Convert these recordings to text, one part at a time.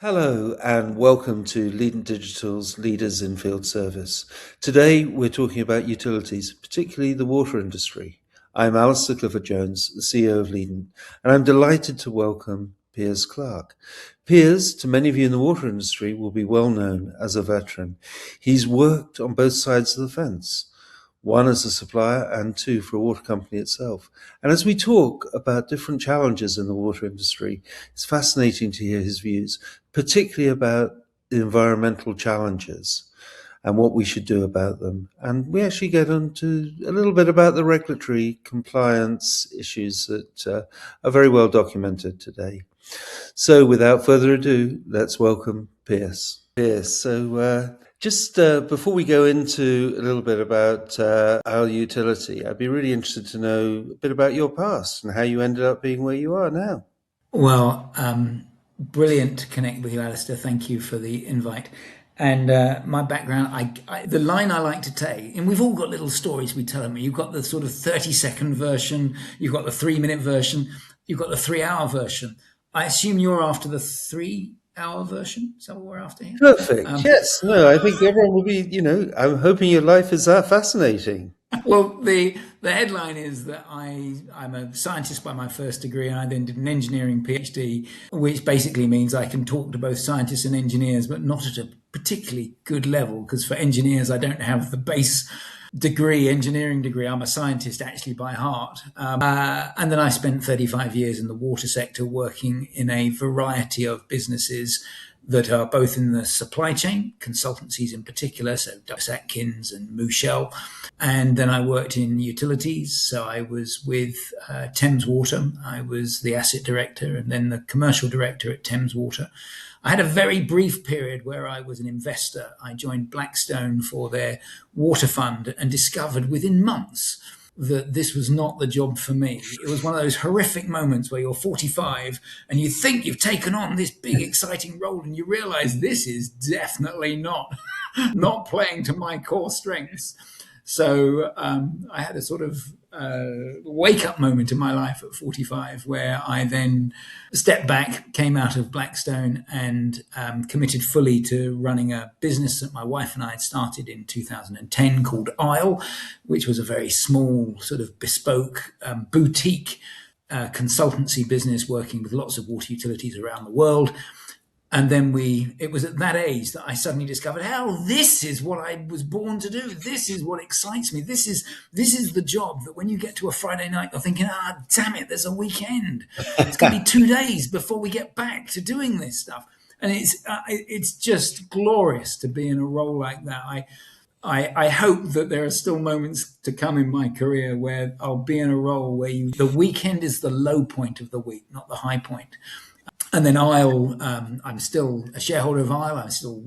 Hello and welcome to Leading Digital's Leaders in Field Service. Today we're talking about utilities, particularly the water industry. I'm Alastair Clifford-Jones, the CEO of Leading, and I'm delighted to welcome Piers Clark. Piers, to many of you in the water industry, will be well known as a veteran. He's worked on both sides of the fence. One as a supplier and two for a water company itself. And as we talk about different challenges in the water industry, it's fascinating to hear his views, particularly about the environmental challenges and what we should do about them. And we actually get into a little bit about the regulatory compliance issues that are very well documented today. So without further ado, let's welcome Piers. Just before we go into a little bit about our utility, I'd be really interested to know a bit about your past and how you ended up being where you are now. Well, brilliant to connect with you, Alastair. Thank you for the invite. And my background, the line I like to take, and we've all got little stories we tell them. You've got the sort of 30-second version, you've got the 3-minute version, you've got the 3-hour version. I assume you're after the 3-hour version? Is that what we're after here? Perfect. Yes. No, I think everyone will be, I'm hoping your life is that fascinating. Well, the headline is that I'm a scientist by my first degree, and I then did an engineering PhD, which basically means I can talk to both scientists and engineers, but not at a particularly good level, because for engineers, I don't have the base degree, engineering degree. I'm a scientist actually by heart. And then I spent 35 years in the water sector working in a variety of businesses that are both in the supply chain, consultancies in particular, so Atkins and Mouchel. And then I worked in utilities. So I was with Thames Water. I was the asset director and then the commercial director at Thames Water. I had a very brief period where I was an investor. I joined Blackstone for their water fund and discovered within months that this was not the job for me. It was one of those horrific moments where you're 45 and you think you've taken on this big, exciting role, and you realize this is definitely not playing to my core strengths. So I had a sort of wake-up moment in my life at 45 where I then stepped back, came out of Blackstone and committed fully to running a business that my wife and I had started in 2010 called Isle, which was a very small sort of bespoke boutique consultancy business working with lots of water utilities around the world. And then it was at that age that I suddenly discovered, this is what I was born to do. This is what excites me. This is the job that when you get to a Friday night, you're thinking, damn it, there's a weekend. It's going to be 2 days before we get back to doing this stuff. And it's just glorious to be in a role like that. I hope that there are still moments to come in my career where I'll be in a role where the weekend is the low point of the week, not the high point. And then Isle, I'm still a shareholder of Isle. I still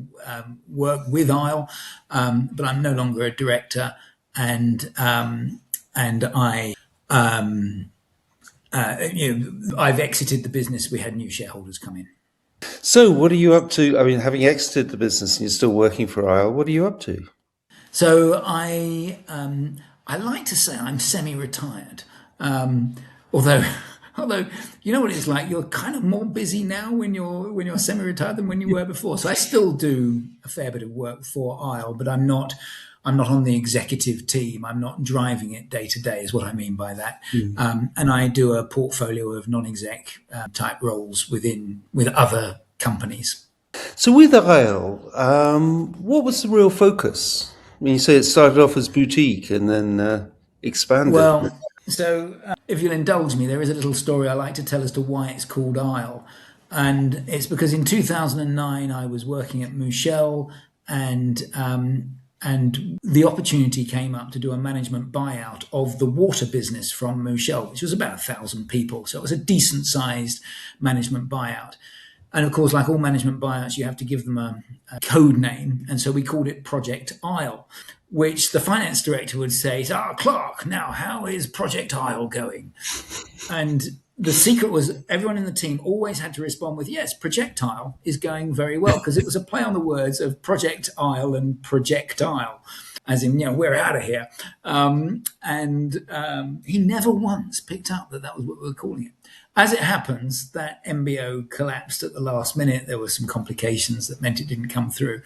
work with Isle, but I'm no longer a director. And I've exited the business. We had new shareholders come in. So what are you up to? I mean, having exited the business and you're still working for Isle, what are you up to? So I like to say I'm semi-retired, although you know what it's like, you're kind of more busy now when you're semi-retired than when you were before. So I still do a fair bit of work for Isle, but I'm not on the executive team. I'm not driving it day to day is what I mean by that. And I do a portfolio of non-exec type roles with other companies. So with Isle, what was the real focus? I mean, you say it started off as boutique and then expanded. Well, so if you'll indulge me, there is a little story I like to tell as to why it's called Isle. And it's because in 2009, I was working at Mouchel and the opportunity came up to do a management buyout of the water business from Mouchel, which was about 1,000 people. So it was a decent sized management buyout. And of course, like all management buyouts, you have to give them a code name. And so we called it Project Isle, which the finance director would say, Clark, now how is Project Isle going? And the secret was everyone in the team always had to respond with, yes, Projectile is going very well, because it was a play on the words of Project Isle and projectile, as in, we're out of here. He never once picked up that was what we were calling it. As it happens, that MBO collapsed at the last minute. There were some complications that meant it didn't come through.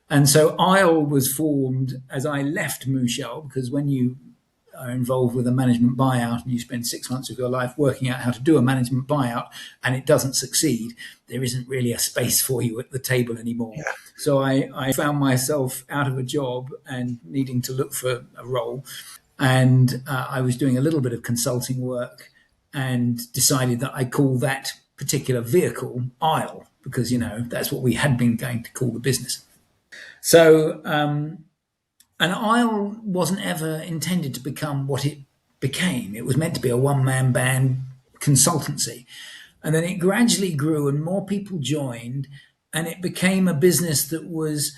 And so ISLE was formed as I left Mouchel, because when you are involved with a management buyout and you spend 6 months of your life working out how to do a management buyout and it doesn't succeed, there isn't really a space for you at the table anymore. Yeah. So I found myself out of a job and needing to look for a role. And I was doing a little bit of consulting work and decided that I call that particular vehicle ISLE, because, that's what we had been going to call the business. So, and ISLE wasn't ever intended to become what it became. It was meant to be a one-man band consultancy. And then it gradually grew and more people joined, and it became a business that was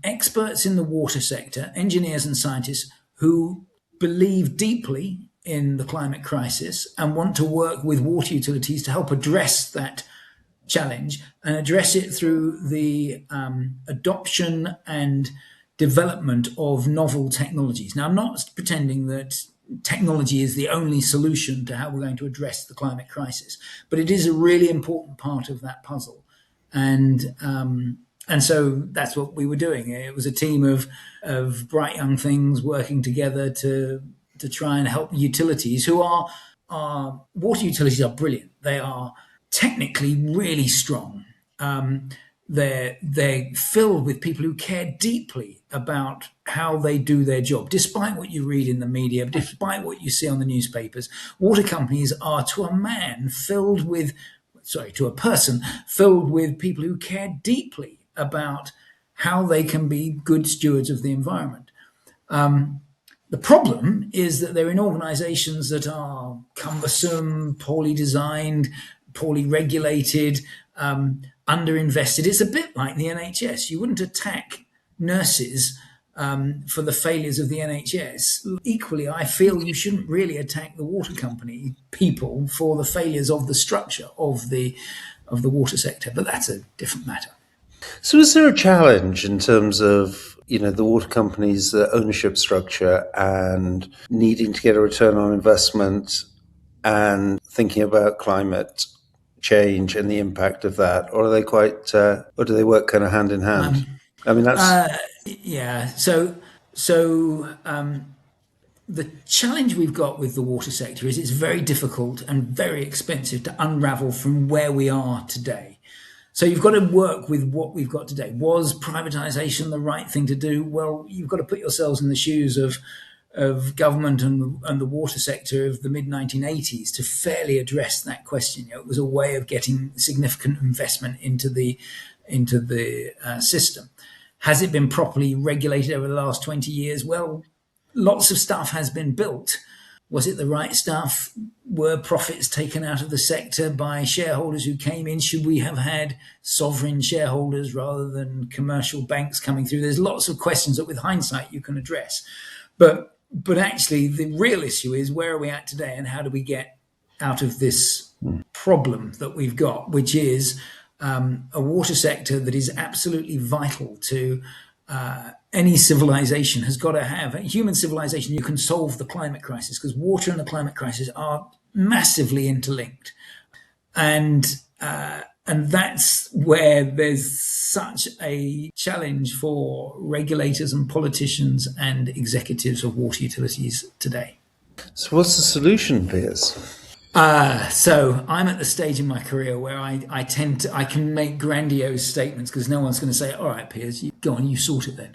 experts in the water sector, engineers and scientists who believe deeply in the climate crisis and want to work with water utilities to help address that challenge and address it through the adoption and development of novel technologies. Now, I'm not pretending that technology is the only solution to how we're going to address the climate crisis, but it is a really important part of that puzzle. And so that's what we were doing. It was a team of bright young things working together to try and help utilities who are water utilities are brilliant. They are technically really strong. They're filled with people who care deeply about how they do their job, despite what you read in the media, despite what you see on the newspapers. Water companies are, to a person filled with people who care deeply about how they can be good stewards of the environment. The problem is that they're in organizations that are cumbersome, poorly designed, poorly regulated, underinvested. It's a bit like the NHS. You wouldn't attack nurses for the failures of the NHS. Equally, I feel you shouldn't really attack the water company people for the failures of the structure of the water sector. But that's a different matter. So is there a challenge in terms of, the water companies' ownership structure and needing to get a return on investment and thinking about climate change and the impact of that? Or are they or do they work kind of hand in hand? Yeah. So the challenge we've got with the water sector is it's very difficult and very expensive to unravel from where we are today. So you've got to work with what we've got today. Was privatisation the right thing to do? Well, you've got to put yourselves in the shoes of government and the water sector of the mid-1980s to fairly address that question. It was a way of getting significant investment into the system. Has it been properly regulated over the last 20 years? Well, lots of stuff has been built. Was it the right stuff? Were profits taken out of the sector by shareholders who came in? Should we have had sovereign shareholders rather than commercial banks coming through? There's lots of questions that with hindsight you can address. But actually the real issue is, where are we at today and how do we get out of this problem that we've got, which is a water sector that is absolutely vital to any civilization has got to have. Human civilization, you can solve the climate crisis, because water and the climate crisis are massively interlinked. And that's where there's such a challenge for regulators and politicians and executives of water utilities today. So what's the solution, Piers? So I'm at the stage in my career where I can make grandiose statements because no one's going to say, all right, Piers, go on, you sort it then.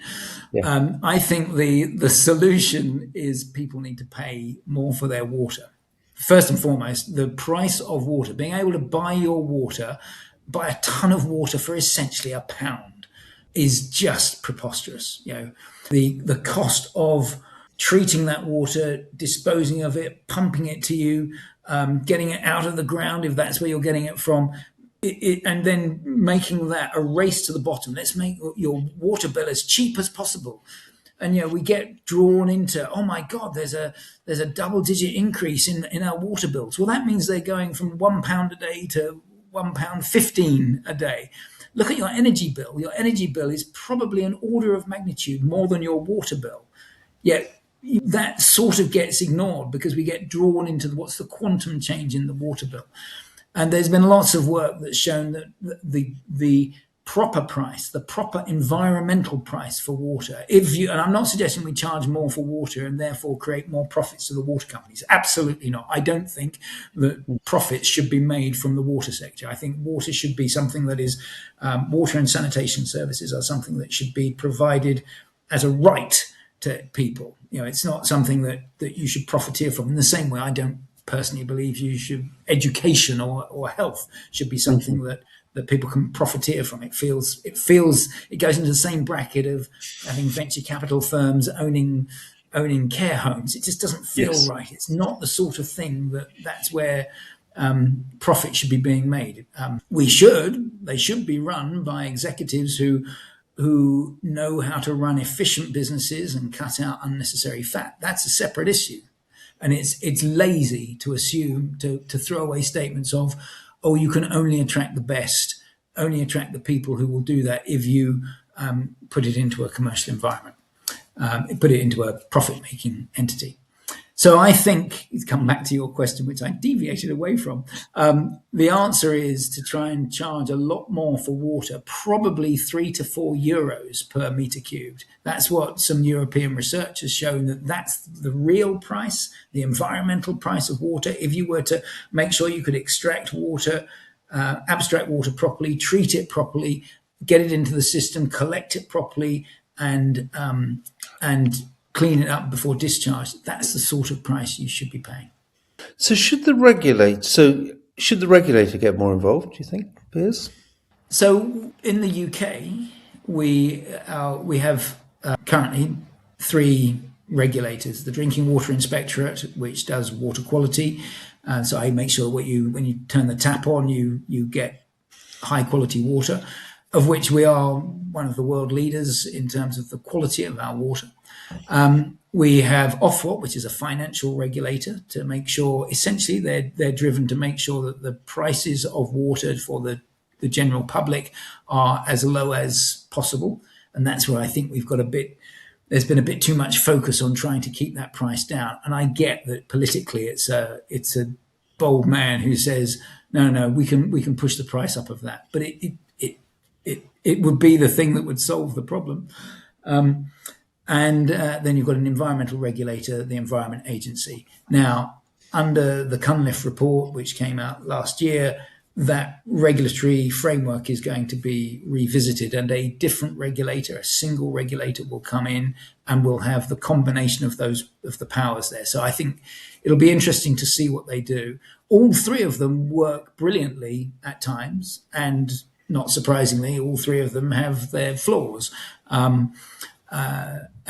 Yeah. I think the solution is people need to pay more for their water. First and foremost, the price of water, being able to buy a ton of water for essentially £1 is just preposterous. The cost of treating that water, disposing of it, pumping it to you, getting it out of the ground if that's where you're getting it from, and then making that a race to the bottom. Let's make your water bill as cheap as possible. And we get drawn into, oh my God, there's a double-digit increase in our water bills. Well, that means they're going from £1 a day to £1.15 a day. Look at your energy bill. Your energy bill is probably an order of magnitude more than your water bill. Yet that sort of gets ignored because we get drawn into what's the quantum change in the water bill. And there's been lots of work that's shown that the proper price, the proper environmental price for water, and I'm not suggesting we charge more for water and therefore create more profits to the water companies. Absolutely not. I don't think that profits should be made from the water sector. I think water should be something that is, water and sanitation services are something that should be provided as a right to people. It's not something that you should profiteer from. In the same way, I don't personally believe education or health should be something that people can profiteer from. It goes into the same bracket of having venture capital firms owning care homes. It just doesn't feel right. It's not the sort of thing that's where profit should be being made. They should be run by executives who know how to run efficient businesses and cut out unnecessary fat. That's a separate issue. And it's lazy to assume, to throw away statements of, oh, you can only attract the best, only attract the people who will do that if you put it into a commercial environment, put it into a profit-making entity. So I think, to come back to your question, which I deviated away from, the answer is to try and charge a lot more for water, probably €3 to €4 per metre cubed. That's what some European research has shown, that's the real price, the environmental price of water. If you were to make sure you could extract water, abstract water properly, treat it properly, get it into the system, collect it properly, and clean it up before discharge, that's the sort of price you should be paying. So should the regulator get more involved, do you think, Piers? So in the UK, we have currently 3 regulators: the Drinking Water Inspectorate, which does water quality. So I make sure when you turn the tap on, you get high quality water, of which we are one of the world leaders in terms of the quality of our water. We have Ofwat, which is a financial regulator, to make sure, essentially, they're driven to make sure that the prices of water for the general public are as low as possible. And that's where I think there's been a bit too much focus on trying to keep that price down. And I get that politically it's a bold man who says, no, we can push the price up of that. But it would be the thing that would solve the problem. And then you've got an environmental regulator, the Environment Agency. Now, under the Cunliffe report, which came out last year, that regulatory framework is going to be revisited, and a different regulator, a single regulator, will come in and will have the combination of the powers there. So I think it'll be interesting to see what they do. All 3 of them work brilliantly at times, and not surprisingly, all 3 of them have their flaws.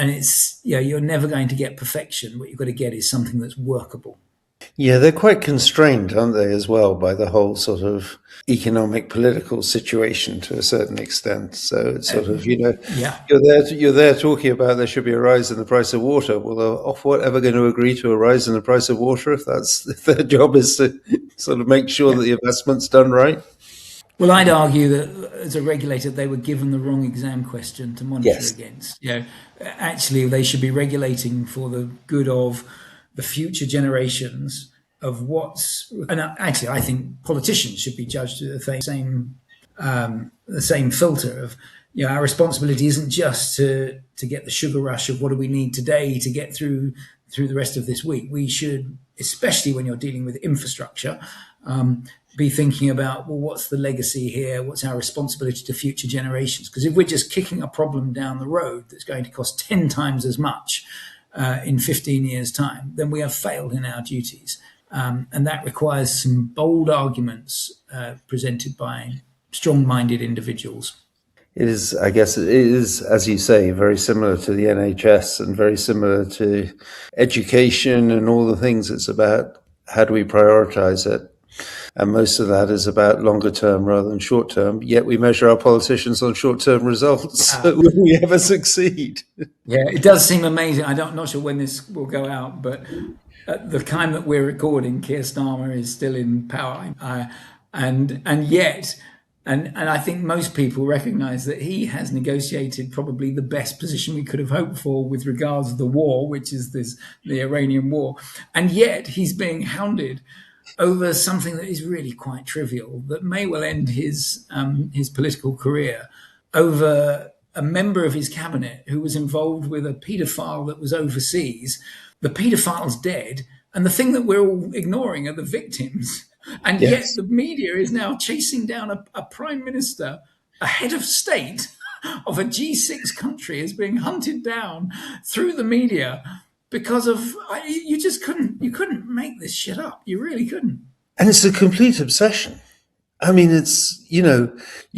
And it's, you're never going to get perfection. What you've got to get is something that's workable. Yeah, they're quite constrained, aren't they, as well, by the whole sort of economic, political situation to a certain extent. So it's sort of, you're there talking about there should be a rise in the price of water. Well, are Ofwat ever going to agree to a rise in the price of water if their job is to sort of make sure that the investment's done right? Well, I'd argue that as a regulator, they were given the wrong exam question to monitor against. Actually, they should be regulating for the good of the future generations of and actually, I think politicians should be judged through the same filter of, our responsibility isn't just to get the sugar rush of what do we need today to get through the rest of this week. We should, especially when you're dealing with infrastructure, be thinking about, well, what's the legacy here? What's our responsibility to future generations? Because if we're just kicking a problem down the road that's going to cost 10 times as much in 15 years' time, then we have failed in our duties. And that requires some bold arguments presented by strong-minded individuals. It is, as you say, very similar to the NHS and very similar to education and all the things. It's about how do we prioritise it? And most of that is about longer term rather than short term. Yet we measure our politicians on short term results. So will we ever succeed? Yeah, it does seem amazing. I'm not sure when this will go out, but at the time that we're recording, Keir Starmer is still in power. And yet And I think most people recognise that he has negotiated probably the best position we could have hoped for with regards to the war, which is the Iranian war. And yet he's being hounded over something that is really quite trivial, that may well end his political career, over a member of his cabinet who was involved with a paedophile that was overseas. The paedophile's dead, and the thing that we're all ignoring are the victims. And yet Yes. the media is now chasing down a prime minister, a head of state of a G6 country is being hunted down through the media because of you couldn't make this shit up. You really couldn't. And it's a complete obsession. I mean, it's, you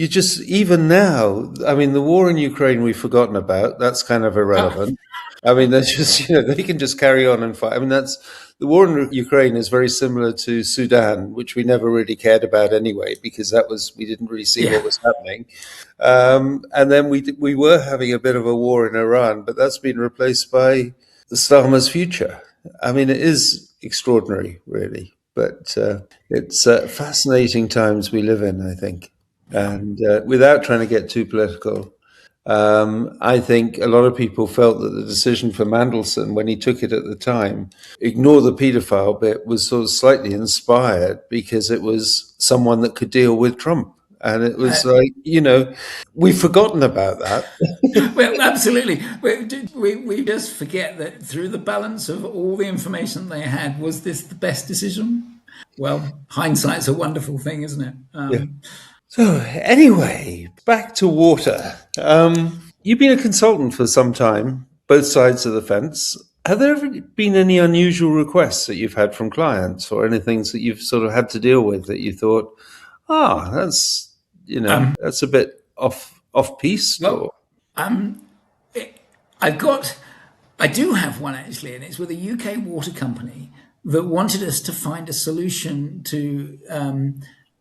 just, even now, I mean, the war in Ukraine we've forgotten about. That's kind of irrelevant. I mean, they're just, they can just carry on and fight. I mean, the war in Ukraine is very similar to Sudan, which we never really cared about anyway, because we didn't really see what was happening. And then we were having a bit of a war in Iran, but that's been replaced by the Starmer's future. I mean, it is extraordinary, really. But it's fascinating times we live in, I think. And without trying to get too political, I think a lot of people felt that the decision for Mandelson, when he took it at the time, ignore the paedophile bit, was sort of slightly inspired because it was someone that could deal with Trump. And it was we've forgotten about that. Well, absolutely. We just forget that through the balance of all the information they had, was this the best decision? Well, hindsight's a wonderful thing, isn't it? Yeah. So anyway, back to water. You've been a consultant for some time, both sides of the fence. Have there ever been any unusual requests that you've had from clients, or anything that you've sort of had to deal with that you thought, that's that's a bit off piste? Well, I do have one actually, and it's with a UK water company that wanted us to find a solution to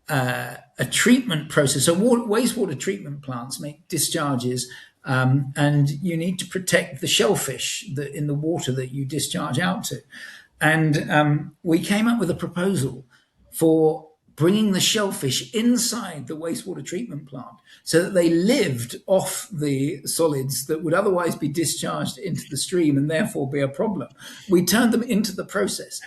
a treatment process. So wastewater treatment plants make discharges, and you need to protect the shellfish in the water that you discharge out to. And we came up with a proposal for bringing the shellfish inside the wastewater treatment plant so that they lived off the solids that would otherwise be discharged into the stream and therefore be a problem. We turned them into the process.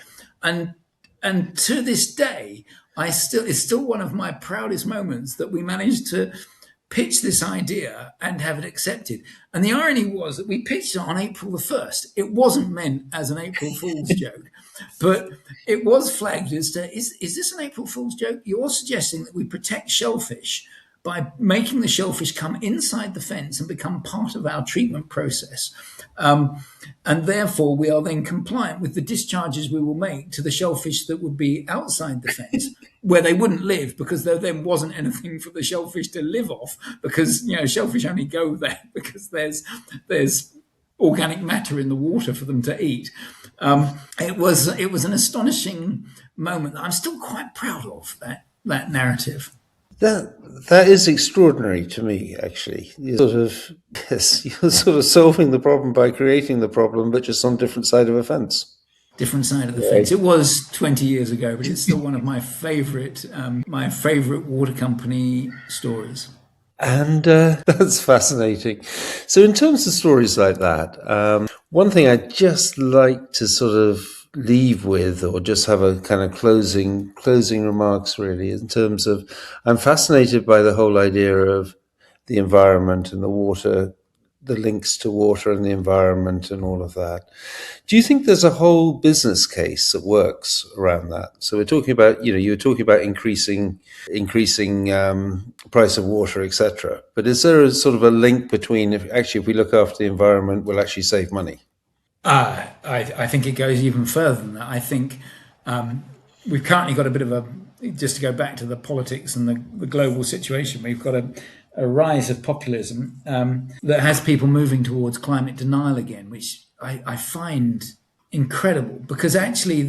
And to this day, it's still one of my proudest moments that we managed to pitch this idea and have it accepted. And the irony was that we pitched it on April the 1st. It wasn't meant as an April Fool's joke, but it was flagged as to, is this an April Fool's joke? You're suggesting that we protect shellfish by making the shellfish come inside the fence and become part of our treatment process. And therefore, we are then compliant with the discharges we will make to the shellfish that would be outside the fence, where they wouldn't live because there then wasn't anything for the shellfish to live off, because shellfish only go there because there's organic matter in the water for them to eat. It was an astonishing moment that I'm still quite proud of, that narrative. That is extraordinary to me, actually. You're sort of solving the problem by creating the problem, but just on different side of a fence. Different side of the fence. It was 20 years ago, but it's still one of my favourite water company stories. And that's fascinating. So in terms of stories like that, one thing I'd just like to sort of leave with, or just have a kind of closing remarks, really, in terms of, I'm fascinated by the whole idea of the environment and the water, the links to water and the environment and all of that. Do you think there's a whole business case that works around that? So we're talking about, you were talking about increasing price of water, etc. But is there a sort of a link between, if we look after the environment, we'll actually save money? I think it goes even further than that. I think we've currently got a bit of just to go back to the politics and the global situation, we've got a rise of populism that has people moving towards climate denial again, which I find incredible, because actually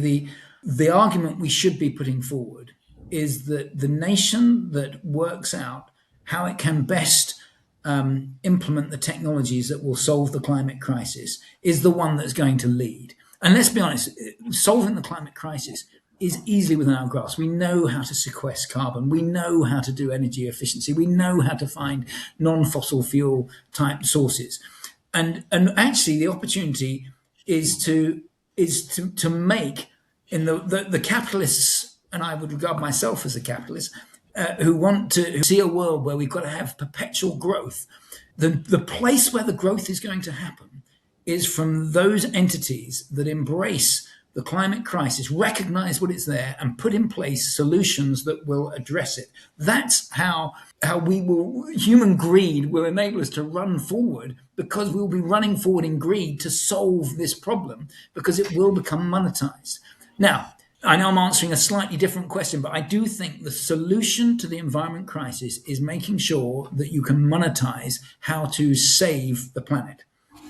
the argument we should be putting forward is that the nation that works out how it can best implement the technologies that will solve the climate crisis is the one that's going to lead. And let's be honest, solving the climate crisis is easily within our grasp. We know how to sequester carbon. We know how to do energy efficiency. We know how to find non-fossil fuel type sources. And actually the opportunity is to make in the capitalists, and I would regard myself as a capitalist, who want to see a world where we've got to have perpetual growth. The place where the growth is going to happen is from those entities that embrace the climate crisis, recognize what is there, and put in place solutions that will address it. That's how we will, human greed will enable us to run forward, because we'll be running forward in greed to solve this problem, because it will become monetized. Now, I know I'm answering a slightly different question, but I do think the solution to the environment crisis is making sure that you can monetize how to save the planet.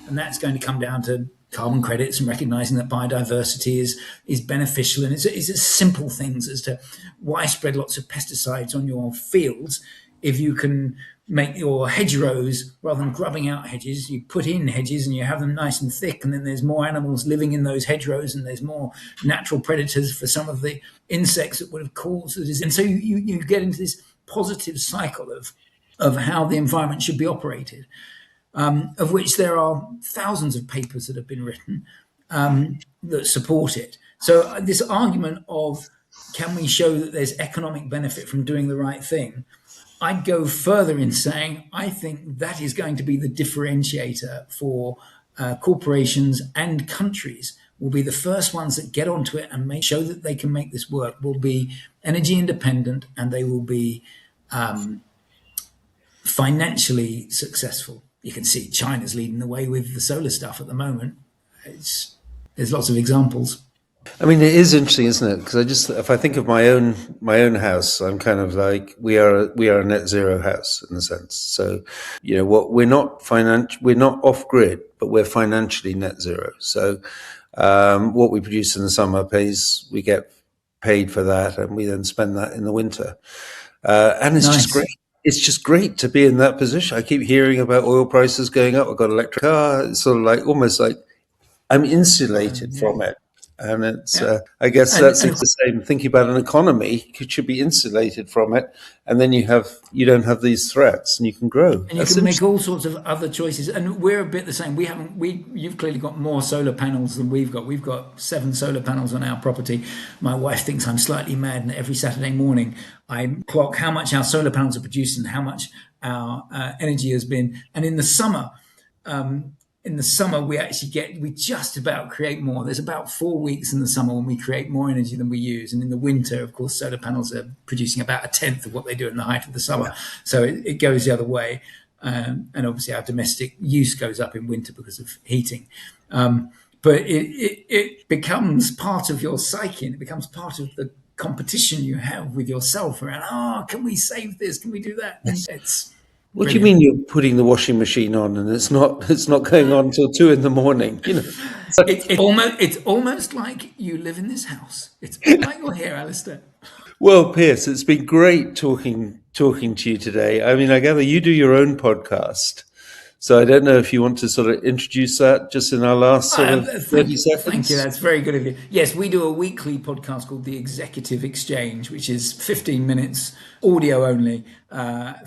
And that's going to come down to carbon credits and recognizing that biodiversity is beneficial. And it's as simple things as to why spread lots of pesticides on your fields if you can make your hedgerows, rather than grubbing out hedges, you put in hedges and you have them nice and thick, and then there's more animals living in those hedgerows, and there's more natural predators for some of the insects that would have caused the disease. And so you get into this positive cycle of how the environment should be operated, of which there are thousands of papers that have been written that support it. So this argument of, can we show that there's economic benefit from doing the right thing? I'd go further in saying I think that is going to be the differentiator for corporations and countries. Will be the first ones that get onto it and show that they can make this work, will be energy independent, and they will be financially successful. You can see China's leading the way with the solar stuff at the moment. There's lots of examples. I mean, it is interesting, isn't it? Because if I think of my own house, I'm kind of like, we are a net zero house in a sense. So, what we're not off grid, but we're financially net zero. So, what we produce in the summer we get paid for that, and we then spend that in the winter. And it's just great. It's just great to be in that position. I keep hearing about oil prices going up. I've got an electric car. It's sort of like almost like I'm insulated from it. And it's, I guess that's the same. Thinking about an economy, you should be insulated from it, and then you don't have these threats, and you can grow. And you can make all sorts of other choices. And we're a bit the same. You've clearly got more solar panels than we've got. We've got 7 solar panels on our property. My wife thinks I'm slightly mad, and every Saturday morning I clock how much our solar panels are producing, how much our energy has been. And in the summer, we just about create more. There's about 4 weeks in the summer when we create more energy than we use. And in the winter, of course, solar panels are producing about 1/10 of what they do in the height of the summer. Yeah. So it goes the other way. And obviously our domestic use goes up in winter because of heating. But it becomes part of your psyche, and it becomes part of the competition you have with yourself around, can we save this? Can we do that? Yes. What do you mean you're putting the washing machine on and it's not going on until 2 a.m? It's almost like you live in this house. It's like you're here, Alastair. Well, Piers, it's been great talking to you today. I mean, I gather you do your own podcast. So I don't know if you want to sort of introduce that just in our last 30 seconds. Thank you. That's very good of you. Yes, we do a weekly podcast called The Executive Exchange, which is 15 minutes audio only,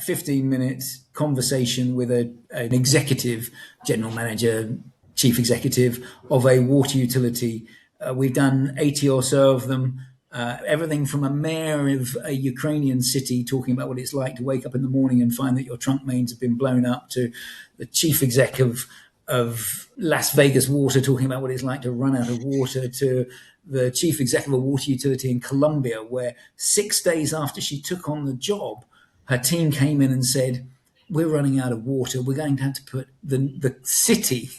15 minutes conversation with an executive, general manager, chief executive of a water utility. We've done 80 or so of them. Everything from a mayor of a Ukrainian city talking about what it's like to wake up in the morning and find that your trunk mains have been blown up, to the chief exec of Las Vegas Water talking about what it's like to run out of water, to the chief exec of a water utility in Colombia, where 6 days after she took on the job, her team came in and said, we're running out of water. We're going to have to put the city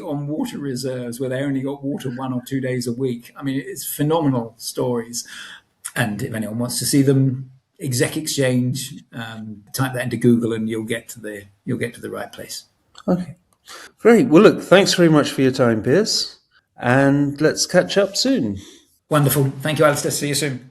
on water reserves, where they only got water 1 or 2 days a week. I mean, it's phenomenal stories. And if anyone wants to see them, Exec Exchange, type that into Google and you'll get to the right place. Okay, great. Well, look, thanks very much for your time, Piers, and let's catch up soon. Wonderful. Thank you, Alastair. See you soon.